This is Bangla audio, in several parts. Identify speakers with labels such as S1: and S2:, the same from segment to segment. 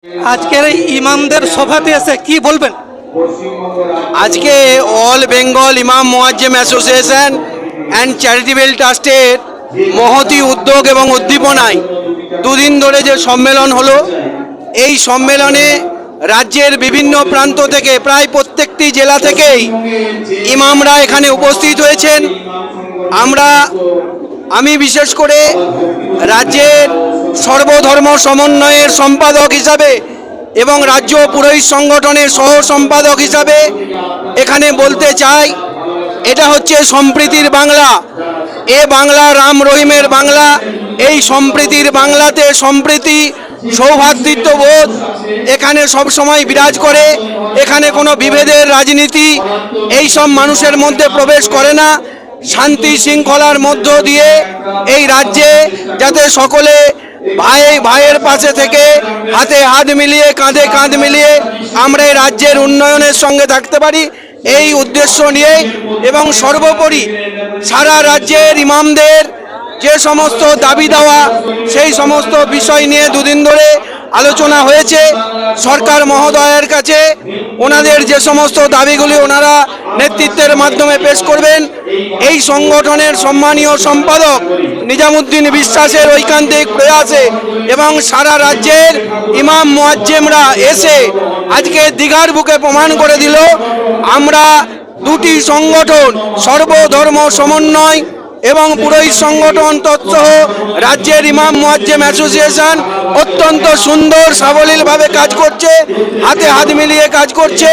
S1: আজকের এই ইমামদের সভাতে এসে কি বলবেন?
S2: আজকে অল বেঙ্গল ইমাম মুয়াজ্জেম অ্যাসোসিয়েশন অ্যান্ড চ্যারিটেবল ট্রাস্টের মহতী উদ্যোগ এবং উদ্দীপনায় দুদিন ধরে যে সম্মেলন হলো, এই সম্মেলনে রাজ্যের বিভিন্ন প্রান্ত থেকে প্রায় প্রত্যেকটি জেলা থেকেই ইমামরা এখানে উপস্থিত হয়েছেন। আমি বিশেষ করে রাজ্যের সর্বধর্ম সমন্বয়ের সম্পাদক হিসাবে এবং রাজ্য পুরোহিত সংগঠনের সহ সম্পাদক হিসাবে এখানে বলতে চাই, এটা হচ্ছে সম্প্রীতির বাংলা। এ বাংলা রাম রহিমের বাংলা। এই সম্প্রীতির বাংলাতে সম্প্রীতি, সৌভ্রাতৃত্ববোধ এখানে সব সময় বিরাজ করে। এখানে কোনো বিভেদের রাজনীতি এই সব মানুষের মধ্যে প্রবেশ করে না। শান্তি শৃঙ্খলার মধ্য দিয়ে এই রাজ্যে যাতে সকলে ভাইয়ের পাশে থেকে হাতে হাত মিলিয়ে কাঁধে কাঁধ মিলিয়ে আমরা এই রাজ্যের উন্নয়নের সঙ্গে থাকতে পারি, এই উদ্দেশ্য নিয়ে এবং সর্বোপরি সারা রাজ্যের ইমামদের যে সমস্ত দাবি দেওয়া সেই সমস্ত বিষয় নিয়ে দুদিন ধরে আলোচনা হয়েছে। সরকার মহোদয়ের কাছে ওনাদের যে সমস্ত দাবিগুলি ওনারা নেতৃত্বের মাধ্যমে পেশ করবেন। এই সংগঠনের সম্মানীয় সম্পাদক নিজামুদ্দিন বিশ্বাসের ঐকান্তিক প্রয়াসে এবং সারা রাজ্যের ইমাম মুয়াজ্জেমরা এসে আজকে দীঘার বুকে প্রমাণ করে দিল, আমরা দুটি সংগঠন সর্বধর্ম সমন্বয় এবং পুরোহিত সংগঠন তৎসহ রাজ্যের ইমাম মুয়াজ্জেম অ্যাসোসিয়েশন অত্যন্ত সুন্দর সাবলীলভাবে কাজ করছে, হাতে হাত মিলিয়ে কাজ করছে।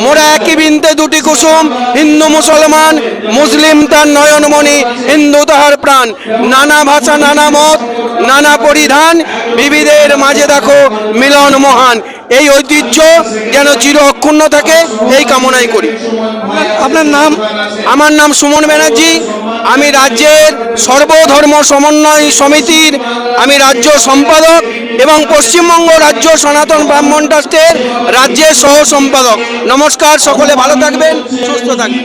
S2: মোরা একই বৃন্তে দুটি কুসুম, হিন্দু মুসলমান, মুসলিম তার নয়নমণি, হিন্দু তাহার প্রাণ। নানা ভাষা নানা মত নানা পরিধান, বিবিধের মাঝে দেখো মিলন মহান। এই ঐতিহ্য যেন চির অক্ষুণ্ণ থাকে, এই কামনাই করি।
S1: আপনার নাম?
S2: আমার নাম সুমন ব্যানার্জি। আমি রাজ্যের সর্বধর্ম সমন্বয় সমিতির আমি রাজ্য সম্পাদক এবং পশ্চিমবঙ্গ রাজ্য সনাতন ব্রাহ্মণ ট্রাস্টের রাজ্যের সহ সম্পাদক। নমস্কার, সকলে ভালো থাকবেন, সুস্থ থাকবেন।